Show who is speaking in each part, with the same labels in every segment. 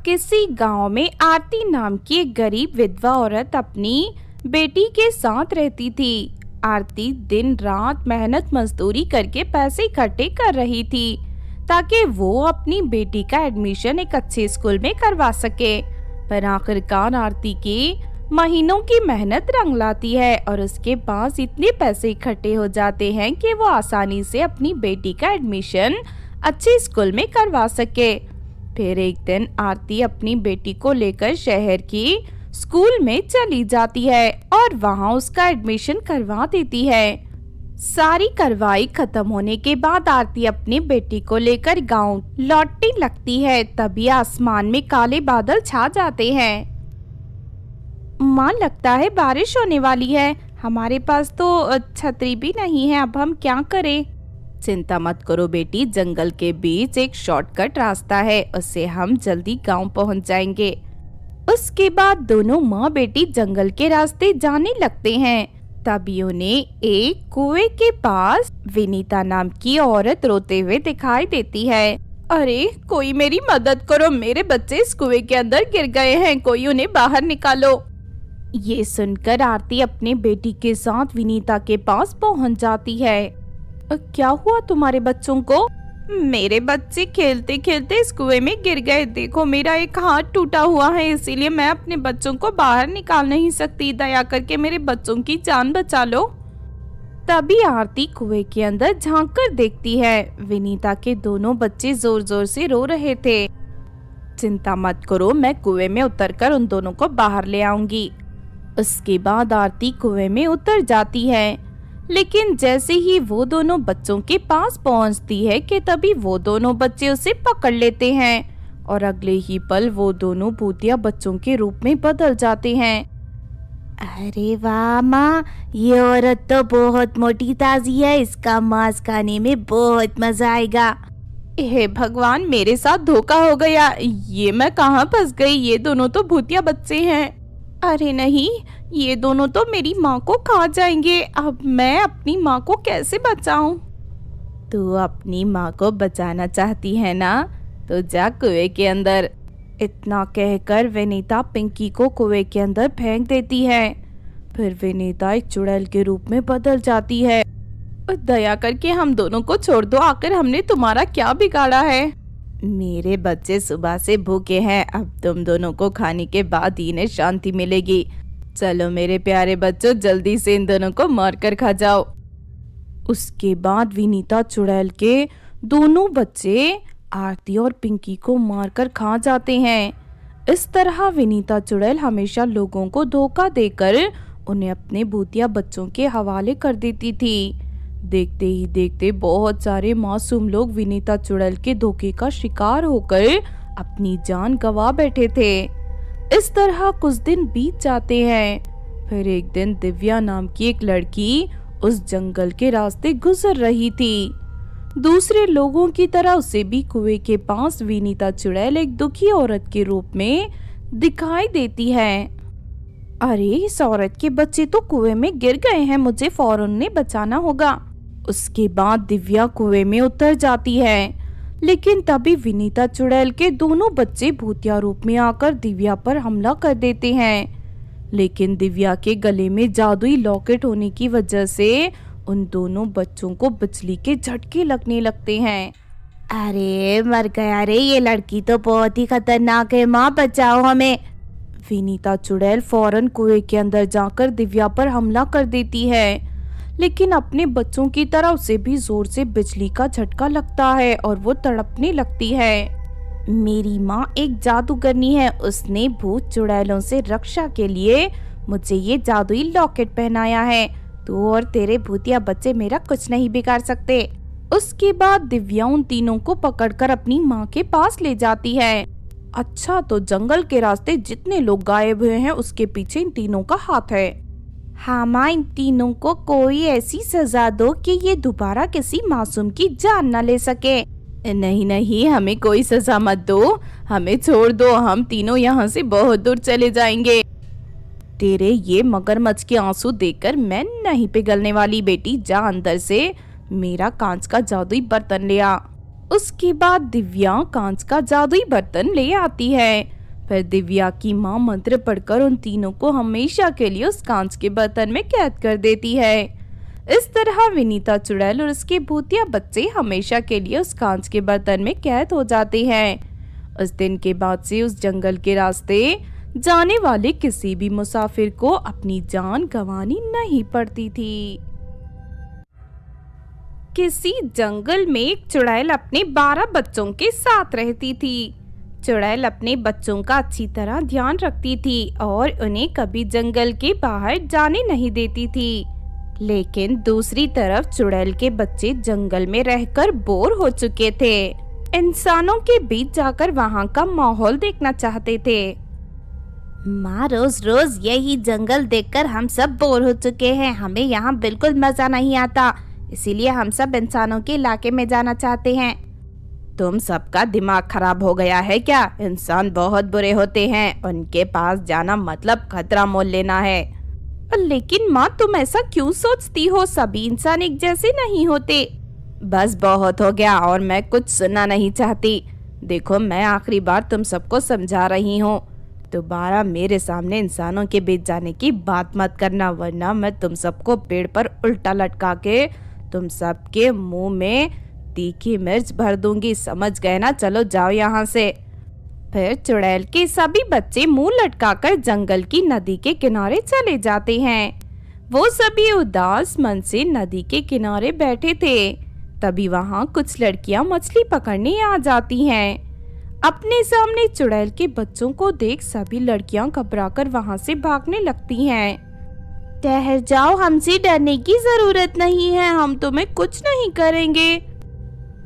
Speaker 1: किसी गांव में आरती नाम की एक गरीब विधवा औरत अपनी बेटी के साथ रहती थी। आरती दिन रात मेहनत मजदूरी करके पैसे इकट्ठे कर रही थी ताकि वो अपनी बेटी का एडमिशन एक अच्छे स्कूल में करवा सके। पर आखिरकार आरती की महीनों की मेहनत रंग लाती है और उसके पास इतने पैसे इकट्ठे हो जाते हैं कि वो आसानी से अपनी बेटी का एडमिशन अच्छे स्कूल में करवा सके। फिर एक दिन आरती अपनी बेटी को लेकर शहर की स्कूल में चली जाती है और वहाँ उसका एडमिशन करवा देती है। सारी कार्रवाई खत्म होने के बाद आरती अपनी बेटी को लेकर गांव लौटने लगती है। तभी आसमान में काले बादल छा जाते हैं। माँ, लगता है बारिश होने वाली है। हमारे पास तो छतरी भी नहीं है, अब हम क्या करें? चिंता मत करो बेटी, जंगल के बीच एक शॉर्टकट रास्ता है, उससे हम जल्दी गांव पहुंच जाएंगे। उसके बाद दोनों माँ बेटी जंगल के रास्ते जाने लगते हैं। तभी उन्हें एक कुएं के पास विनीता नाम की औरत रोते हुए दिखाई देती है। अरे कोई मेरी मदद करो, मेरे बच्चे इस कुएं के अंदर गिर गए हैं, कोई उन्हें बाहर निकालो। ये सुनकर आरती अपने बेटी के साथ विनीता के पास पहुंच जाती है। क्या हुआ तुम्हारे बच्चों को? मेरे बच्चे खेलते खेलते इस कुएं में गिर गए। देखो मेरा एक हाथ टूटा हुआ है, इसीलिए मैं अपने बच्चों को बाहर निकाल नहीं सकती। दया करके मेरे बच्चों की जान बचा लो। तभी आरती कुएं के अंदर झांक कर देखती है। विनीता के दोनों बच्चे जोर जोर से रो रहे थे। चिंता मत करो, मैं कुएं में उतरकर उन दोनों को बाहर ले आऊंगी। उसके बाद आरती कुएं में उतर जाती है, लेकिन जैसे ही वो दोनों बच्चों के पास पहुंचती है कि तभी वो दोनों बच्चे उसे पकड़ लेते हैं और अगले ही पल वो दोनों भूतिया बच्चों के रूप में बदल जाते हैं।
Speaker 2: अरे वाह माँ, ये औरत तो बहुत मोटी ताजी है, इसका मांस खाने में बहुत मजा आएगा।
Speaker 1: हे भगवान, मेरे साथ धोखा हो गया। ये मैं कहाँ फंस गई? ये दोनों तो भूतिया बच्चे हैं। अरे नहीं, ये दोनों तो मेरी माँ को खा जाएंगे। अब मैं अपनी माँ को कैसे बचाऊं?
Speaker 2: तू अपनी माँ को बचाना चाहती है ना, तो जा कुएं के अंदर।
Speaker 1: इतना कहकर विनीता पिंकी को कुएं के अंदर फेंक देती है। फिर विनीता एक चुड़ैल के रूप में बदल जाती है। दया करके हम दोनों को छोड़ दो, आखिर हमने तुम्हारा क्या बिगाड़ा है?
Speaker 2: मेरे बच्चे सुबह से भूखे हैं, अब तुम दोनों को खाने के बाद ही इन्हें शांति मिलेगी। चलो मेरे प्यारे बच्चों, जल्दी से इन दोनों को मार कर खा जाओ।
Speaker 1: उसके बाद विनीता चुड़ैल के दोनों बच्चे आरती और पिंकी को मारकर खा जाते हैं। इस तरह विनीता चुड़ैल हमेशा लोगों को धोखा देकर उन्हें अपने भूतिया बच्चों के हवाले कर देती थी। देखते ही देखते बहुत सारे मासूम लोग विनीता चुड़ैल के धोखे का शिकार होकर अपनी जान गंवा बैठे थे। इस तरह कुछ दिन बीत जाते हैं। फिर एक दिन दिव्या नाम की एक लड़की उस जंगल के रास्ते गुजर रही थी। दूसरे लोगों की तरह उसे भी कुएं के पास विनीता चुड़ैल एक दुखी औरत के रूप में दिखाई देती है। अरे इस औरत के बच्चे तो कुएं में गिर गए हैं, मुझे फौरन उन्हें बचाना होगा। उसके बाद दिव्या कुएं में उतर जाती है, लेकिन तभी विनीता चुड़ैल के दोनों बच्चे भूतिया रूप में आकर दिव्या पर हमला कर देते हैं। लेकिन दिव्या के गले में जादुई लॉकेट होने की वजह से उन दोनों बच्चों को बिजली के झटके लगने लगते हैं।
Speaker 2: अरे मर गया रे, ये लड़की तो बहुत ही खतरनाक है, माँ बचाओ हमें।
Speaker 1: विनीता चुड़ैल फौरन कुएं के अंदर जाकर दिव्या पर हमला कर देती है, लेकिन अपने बच्चों की तरह उसे भी जोर से बिजली का झटका लगता है और वो तड़पने लगती है।
Speaker 2: मेरी माँ एक जादूगरनी है, उसने भूत चुड़ैलों से रक्षा के लिए मुझे ये जादुई लॉकेट पहनाया है। तू और तेरे भूतिया बच्चे मेरा कुछ नहीं बिगाड़ सकते।
Speaker 1: उसके बाद दिव्या उन तीनों को पकड़कर अपनी माँ के पास ले जाती है। अच्छा, तो जंगल के रास्ते जितने लोग गायब हुए हैं उसके पीछे इन तीनों का हाथ है।
Speaker 2: हाँ माँ, इन तीनों को कोई ऐसी सजा दो कि ये दोबारा किसी मासूम की जान न ले सके।
Speaker 1: नहीं नहीं, हमें कोई सजा मत दो, हमें छोड़ दो, हम तीनों यहाँ से बहुत दूर चले जाएंगे। तेरे ये मगरमच्छ के आंसू देखकर मैं नहीं पिघलने वाली बेटी, जा अंदर से मेरा कांच का जादुई बर्तन ले आ। उसके बाद दिव्या कांच का जादुई बर्तन ले आती है। फिर दिव्या की माँ मंत्र पढ़कर उन तीनों को हमेशा के लिए उस कांच के बर्तन में कैद कर देती है। इस तरह विनीता चुड़ैल और उसके भूतिया बच्चे हमेशा के लिए उस कांच के बर्तन में कैद हो जाते हैं। उस दिन के बाद से उस जंगल के रास्ते जाने वाले किसी भी मुसाफिर को अपनी जान गंवानी नहीं पड़ती थी। किसी जंगल में एक चुड़ैल अपने 12 बच्चों के साथ रहती थी। चुड़ैल अपने बच्चों का अच्छी तरह ध्यान रखती थी और उन्हें कभी जंगल के बाहर जाने नहीं देती थी। लेकिन दूसरी तरफ चुड़ैल के बच्चे जंगल में रहकर बोर हो चुके थे। इंसानों के बीच जाकर वहाँ का माहौल देखना चाहते थे।
Speaker 2: माँ, रोज रोज यही जंगल देखकर हम सब बोर हो चुके हैं। हमें यहाँ बिल्कुल मजा नहीं आता, इसीलिए हम सब इंसानों के इलाके में जाना चाहते हैं।
Speaker 1: तुम सबका दिमाग खराब हो गया है क्या? इंसान बहुत बुरे होते हैं, उनके पास जाना मतलब खतरा मोल लेना है। लेकिन माँ, तुम ऐसा क्यों सोचती हो? सभी इंसान एक जैसे नहीं होते। बस बहुत हो गया और मैं कुछ सुनना नहीं चाहती। देखो, मैं आखिरी बार तुम सबको समझा रही हूँ, दोबारा मेरे सामने इंसानों के बीच जाने की बात मत करना, वरना मैं तुम सबको पेड़ पर उल्टा लटका के तुम सबके मुंह में तीखी मिर्च भर दूंगी, समझ गए ना? चलो जाओ यहाँ से। फिर चुड़ैल के सभी बच्चे मुंह लटकाकर जंगल की नदी के किनारे चले जाते हैं। वो सभी उदास मन से नदी के किनारे बैठे थे। तभी वहाँ कुछ लड़कियाँ मछली पकड़ने आ जाती हैं। अपने सामने चुड़ैल के बच्चों को देख सभी लड़कियाँ घबराकर वहाँ से भागने लगती हैं।
Speaker 2: ठहर जाओ, हमसे डरने की जरूरत नहीं है, हम तुम्हें कुछ नहीं करेंगे।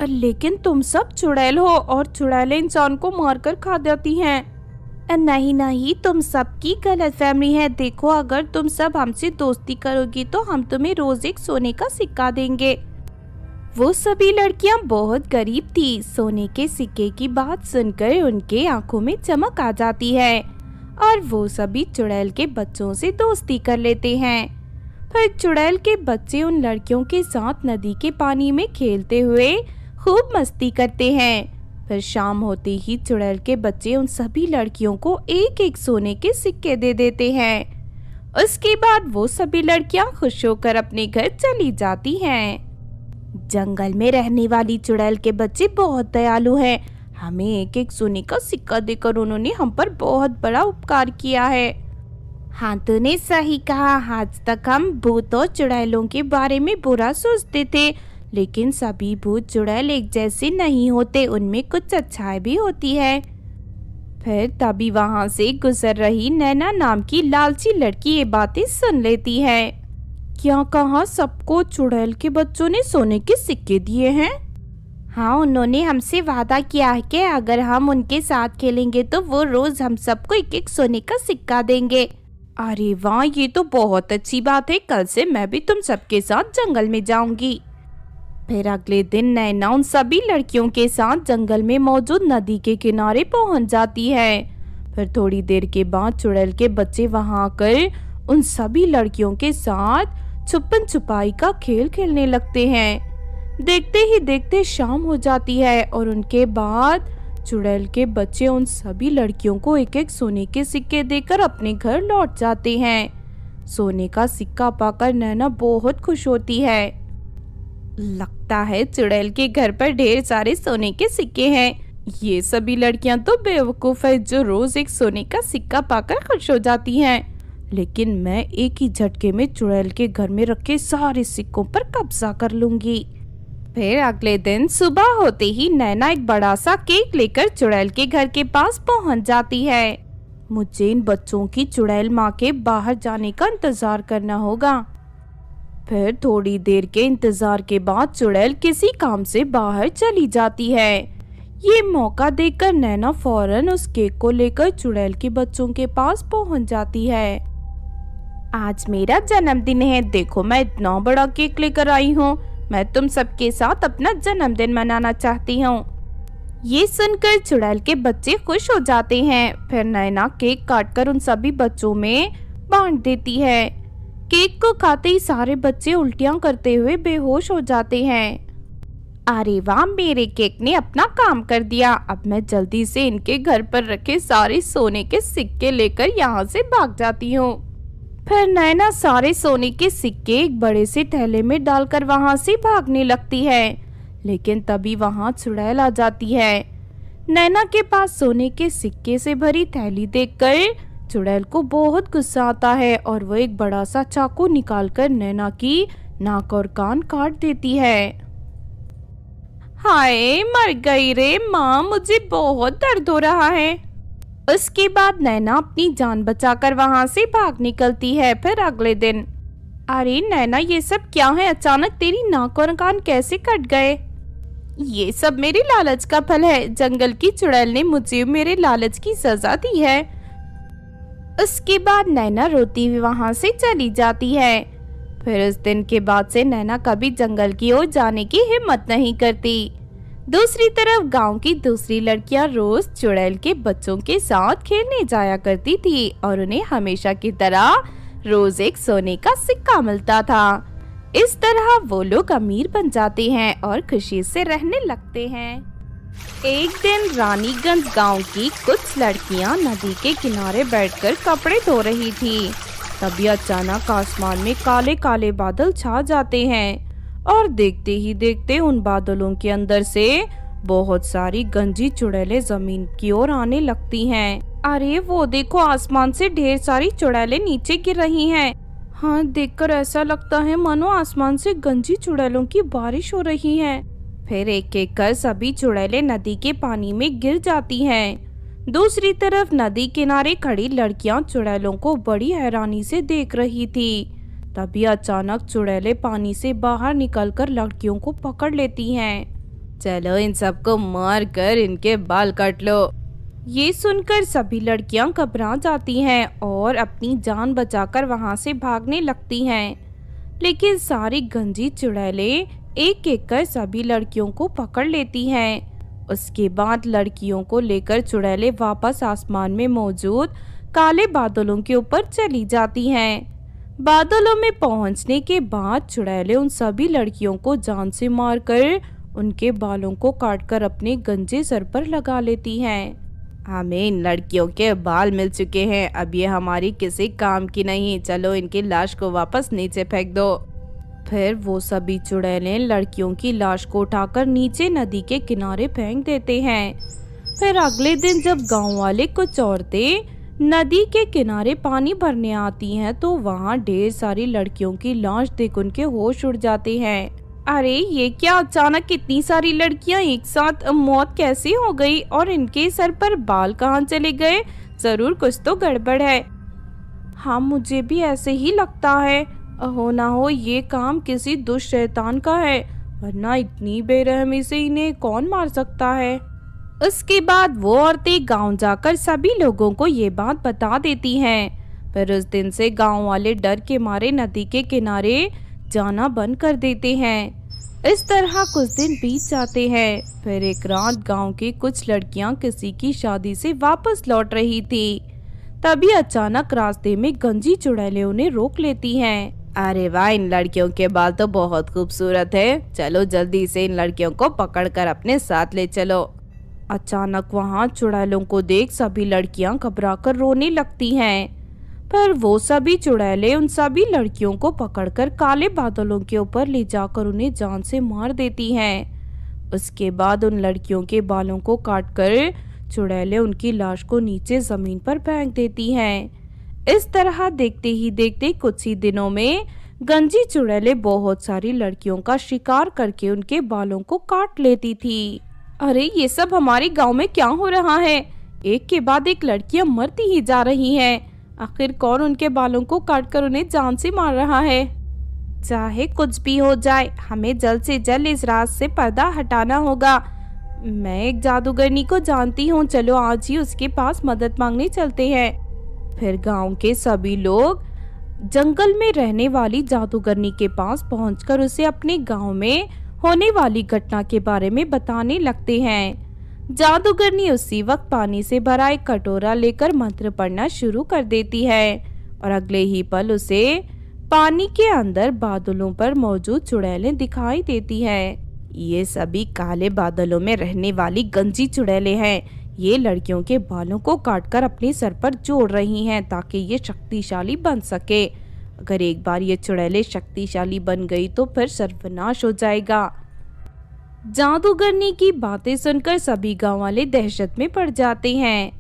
Speaker 1: लेकिन तुम सब चुड़ैल हो और चुड़ैलें इंसान को मारकर खा जाती हैं।
Speaker 2: नहीं नहीं, तुम सबकी गलतफहमी है। देखो, अगर तुम सब हमसे दोस्ती करोगी तो हम तुम्हें रोज एक सोने का सिक्का देंगे।
Speaker 1: वो सभी लड़कियां बहुत गरीब थी। सोने के सिक्के की बात सुनकर उनके आंखों में चमक आ जाती है और वो सभी चुड़ैल के बच्चों से दोस्ती कर लेते हैं। फिर चुड़ैल के बच्चे उन लड़कियों के साथ नदी के पानी में खेलते हुए खूब मस्ती करते हैं। फिर शाम होते ही चुड़ैल के बच्चे उन सभी लड़कियों को एक एक सोने के सिक्के दे देते हैं। उसके बाद वो सभी लड़कियां खुश होकर अपने घर चली जाती हैं।
Speaker 2: जंगल में रहने वाली चुड़ैल के बच्चे बहुत दयालु हैं। हमें एक एक सोने का सिक्का देकर उन्होंने हम पर बहुत बड़ा उपकार किया है। हाँ, तूने सही कहा। आज तक हम भूत और चुड़ैलों के बारे में बुरा सोचते थे, लेकिन सभी भूत चुड़ैल एक जैसे नहीं होते, उनमें कुछ अच्छाई भी होती है।
Speaker 1: फिर तभी वहाँ से गुजर रही नैना नाम की लालची लड़की ये बातें सुन लेती है। क्या कहा? सबको चुड़ैल के बच्चों ने सोने के सिक्के दिए हैं?
Speaker 2: हाँ, उन्होंने हमसे वादा किया है कि अगर हम उनके साथ खेलेंगे तो वो रोज हम सबको एक एक सोने का सिक्का देंगे।
Speaker 1: अरे वाह, ये तो बहुत अच्छी बात है। कल से मैं भी तुम सबके साथ जंगल में जाऊंगी। फिर अगले दिन नैना उन सभी लड़कियों के साथ जंगल में मौजूद नदी के किनारे पहुंच जाती है। फिर थोड़ी देर के बाद चुड़ैल के बच्चे वहां आकर उन सभी लड़कियों के साथ छुपन छुपाई का खेल खेलने लगते हैं। देखते ही देखते शाम हो जाती है और उनके बाद चुड़ैल के बच्चे उन सभी लड़कियों को एक एक सोने के सिक्के देकर अपने घर लौट जाते हैं। सोने का सिक्का पाकर नैना बहुत खुश होती है। लगता है चुड़ैल के घर पर ढेर सारे सोने के सिक्के हैं। ये सभी लड़कियां तो बेवकूफ है जो रोज एक सोने का सिक्का पाकर खुश हो जाती हैं। लेकिन मैं एक ही झटके में चुड़ैल के घर में रखे सारे सिक्कों पर कब्जा कर लूंगी। फिर अगले दिन सुबह होते ही नैना एक बड़ा सा केक लेकर चुड़ैल के घर के पास पहुंच जाती है। मुझे इन बच्चों की चुड़ैल माँ के बाहर जाने का इंतजार करना होगा। फिर थोड़ी देर के इंतजार के बाद चुड़ैल किसी काम से बाहर चली जाती है। ये मौका देखकर नैना फौरन उस केक को लेकर चुड़ैल के बच्चों के पास पहुंच जाती है। आज मेरा जन्मदिन है, देखो मैं इतना बड़ा केक लेकर आई हूँ। मैं तुम सबके साथ अपना जन्मदिन मनाना चाहती हूँ। ये सुनकर चुड़ैल के बच्चे खुश हो जाते हैं। फिर नैना केक काटकर उन सभी बच्चों में बांट देती है। केक को खाते ही सारे बच्चे उल्टियां करते हुए बेहोश हो जाते हैं।
Speaker 2: अरे वाह, मेरे केक ने अपना काम कर दिया। अब मैं जल्दी से इनके घर पर रखे सारे सोने के सिक्के लेकर यहाँ से भाग जाती हूँ। फिर नैना सारे सोने के सिक्के एक बड़े से थैले में डालकर वहाँ से भागने लगती है। लेकिन तभी वहाँ चुड़ैल आ जाती है। नैना के पास सोने के सिक्के से भरी थैली देखकर चुड़ैल को बहुत गुस्सा आता है और वो एक बड़ा सा चाकू निकालकर नैना की नाक और कान काट देती है। हाय, मर गई रे माँ, मुझे बहुत दर्द हो रहा है। उसके बाद नैना अपनी जान बचाकर वहां से भाग निकलती है। फिर अगले दिन, अरे नैना, ये सब क्या है? अचानक तेरी नाक और कान कैसे कट गए? ये सब मेरे लालच का फल है। जंगल की चुड़ैल ने मुझे मेरे लालच की सजा दी है। उसके बाद नैना रोती हुई वहां से चली जाती है। फिर उस दिन के बाद से नैना कभी जंगल की ओर जाने की हिम्मत नहीं करती। दूसरी तरफ गांव की दूसरी लड़कियां रोज चुड़ैल के बच्चों के साथ खेलने जाया करती थी और उन्हें हमेशा की तरह रोज एक सोने का सिक्का मिलता था। इस तरह वो लोग अमीर बन जाते हैं और खुशी से रहने लगते हैं। एक दिन रानीगंज गांव की कुछ लड़कियां नदी के किनारे बैठकर कपड़े धो रही थी। तभी अचानक आसमान में काले काले बादल छा जाते हैं और देखते ही देखते उन बादलों के अंदर से बहुत सारी गंजी चुड़ैलें जमीन की ओर आने लगती हैं। अरे वो देखो, आसमान से ढेर सारी चुड़ैलें नीचे गिर रही हैं। हाँ, देखकर ऐसा लगता है मानो आसमान से गंजी चुड़ैलों की बारिश हो रही है। फिर एक एक कर सभी चुड़ैलें नदी के पानी में गिर जाती हैं। दूसरी तरफ नदी किनारे खड़ी लड़कियां चुड़ैलों को बड़ी हैरानी से देख रही थी। तभी अचानक चुड़ैलें पानी से बाहर निकलकर लड़कियों को पकड़ लेती हैं। चलो, इन सबको मार कर इनके बाल काट लो। ये सुनकर सभी लड़कियां घबरा जाती हैं और अपनी जान बचाकर वहां से भागने लगती हैं। लेकिन सारी गंजी चुड़ैलें एक एक कर सभी लड़कियों को पकड़ लेती हैं। उसके बाद लड़कियों को लेकर चुड़ैलें वापस आसमान में मौजूद काले बादलों के ऊपर चली जाती हैं। बादलों में पहुंचने के बाद चुड़ैलें उन सभी लड़कियों को जान से मारकर उनके बालों को काटकर अपने गंजे सर पर लगा लेती हैं। हमें इन लड़कियों के बाल मिल चुके हैं, अब ये हमारी किसी काम की नहीं। चलो, इनकी लाश को वापस नीचे फेंक दो। फिर वो सभी चुड़ैलें लड़कियों की लाश को उठाकर नीचे नदी के किनारे फेंक देते हैं। फिर अगले दिन जब गांव वाले कुछ औरतें नदी के किनारे पानी भरने आती हैं तो वहाँ ढेर सारी लड़कियों की लाश देख उनके होश उड़ जाते हैं। अरे ये क्या, अचानक इतनी सारी लड़कियां एक साथ मौत कैसे हो गई और इनके सर पर बाल कहाँ चले गए? जरूर कुछ तो गड़बड़ है। हाँ, मुझे भी ऐसे ही लगता है। हो ना हो ये काम किसी दुष्ट शैतान का है, वरना इतनी बेरहमी से इन्हें कौन मार सकता है। उसके बाद वो औरतें गांव जाकर सभी लोगों को ये बात बता देती हैं। फिर उस दिन से गांव वाले डर के मारे नदी के किनारे जाना बंद कर देते हैं। इस तरह कुछ दिन बीत जाते हैं। फिर एक रात गांव की कुछ लड़कियां किसी की शादी से वापस लौट रही थी। तभी अचानक रास्ते में गंजी चुड़ैलें उन्हें रोक लेती हैं। अरे वाह, इन लड़कियों के बाल तो बहुत खूबसूरत है। चलो जल्दी से इन लड़कियों को पकड़कर अपने साथ ले चलो। अचानक वहाँ चुड़ैलों को देख सभी लड़कियां घबराकर रोने लगती हैं। पर वो सभी चुड़ैलें उन सभी लड़कियों को पकड़कर काले बादलों के ऊपर ले जाकर उन्हें जान से मार देती हैं। उसके बाद उन लड़कियों के बालों को काटकर चुड़ैलें उनकी लाश को नीचे जमीन पर फेंक देती हैं। इस तरह देखते ही देखते कुछ ही दिनों में गंजी चुड़ैलें बहुत सारी लड़कियों का शिकार करके उनके बालों को काट लेती थी। अरे ये सब हमारे गांव में क्या हो रहा है? एक के बाद एक लड़कियां मरती ही जा रही हैं। आखिर कौन उनके बालों को काटकर उन्हें जान से मार रहा है? चाहे कुछ भी हो जाए, हमें जल्द से जल्द इस राज से पर्दा हटाना होगा। मैं एक जादूगरनी को जानती हूँ, चलो आज ही उसके पास मदद मांगने चलते हैं। फिर गांव के सभी लोग जंगल में रहने वाली जादूगरनी के पास पहुंचकर उसे अपने गांव में होने वाली घटना के बारे में बताने लगते हैं। जादूगरनी उसी वक्त पानी से भरा एक कटोरा लेकर मंत्र पढ़ना शुरू कर देती है और अगले ही पल उसे पानी के अंदर बादलों पर मौजूद चुड़ैलें दिखाई देती हैं। ये सभी काले बादलों में रहने वाली गंजी चुड़ैलें हैं। ये लड़कियों के बालों को काटकर अपने सर पर जोड़ रही हैं ताकि ये शक्तिशाली बन सके। अगर एक बार ये चुड़ैलें शक्तिशाली बन गई तो फिर सर्वनाश हो जाएगा। जादूगरनी की बातें सुनकर सभी गांव वाले दहशत में पड़ जाते हैं।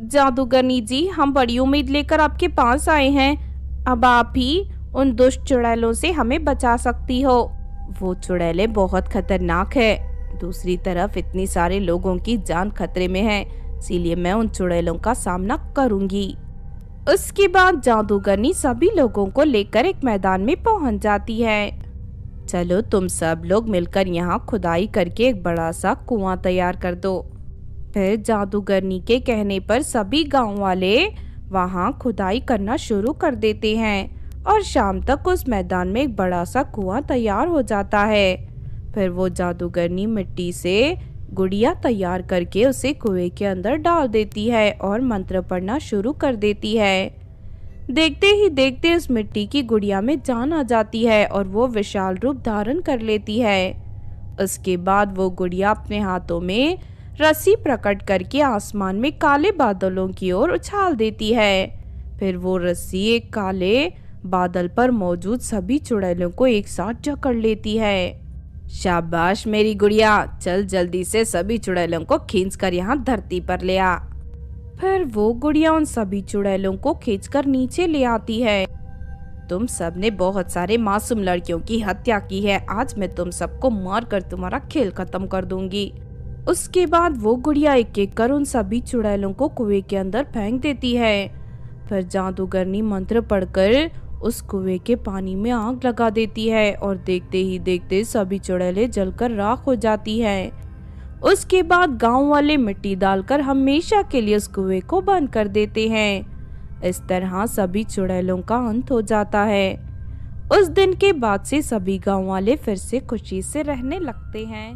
Speaker 2: जादूगरनी जी, हम बड़ी उम्मीद लेकर आपके पास आए हैं। अब आप ही उन दुष्ट चुड़ैलों से हमें बचा सकती हो। वो चुड़ैलें बहुत खतरनाक है। दूसरी तरफ इतनी सारे लोगों की जान खतरे में है, इसीलिए मैं उन चुड़ैलों का सामना करूंगी। उसके बाद जादूगरनी सभी लोगों को लेकर एक मैदान में पहुंच जाती है। चलो तुम सब लोग मिलकर यहाँ खुदाई करके एक बड़ा सा कुआं तैयार कर दो। फिर जादूगरनी के कहने पर सभी गांव वाले वहां खुदाई करना शुरू कर देते हैं और शाम तक उस मैदान में एक बड़ा सा कुआं तैयार हो जाता है। फिर वो जादूगरनी मिट्टी से गुड़िया तैयार करके उसे कुएं के अंदर डाल देती है और मंत्र पढ़ना शुरू कर देती है। देखते ही देखते उस मिट्टी की गुड़िया में जान आ जाती है और वो विशाल रूप धारण कर लेती है। उसके बाद वो गुड़िया अपने हाथों में रस्सी प्रकट करके आसमान में काले बादलों की ओर उछाल देती है। फिर वो रस्सी एक काले बादल पर मौजूद सभी चुड़ैलों को एक साथ जकड़ लेती है। शाबाश मेरी गुड़िया, चल जल्दी से सभी चुड़ैलों को खींचकर यहाँ धरती पर ले आ। फिर वो गुड़िया उन सभी चुड़ैलों को खींचकर नीचे ले आती है। तुम सब ने बहुत सारे मासूम लड़कियों की हत्या की है, आज मैं तुम सबको मारकर तुम्हारा खेल खत्म कर दूंगी। उसके बाद वो गुड़िया एक एक कर उन सभी चुड़ैलों को कुएं के अंदर फेंक देती है। फिर जादूगरनी मंत्र पढ़कर उस कुएं के पानी में आग लगा देती है और देखते ही देखते सभी चुड़ैलें जलकर राख हो जाती है। उसके बाद गांव वाले मिट्टी डालकर हमेशा के लिए उस कुएं को बंद कर देते हैं। इस तरह सभी चुड़ैलों का अंत हो जाता है। उस दिन के बाद से सभी गांव वाले फिर से खुशी से रहने लगते हैं।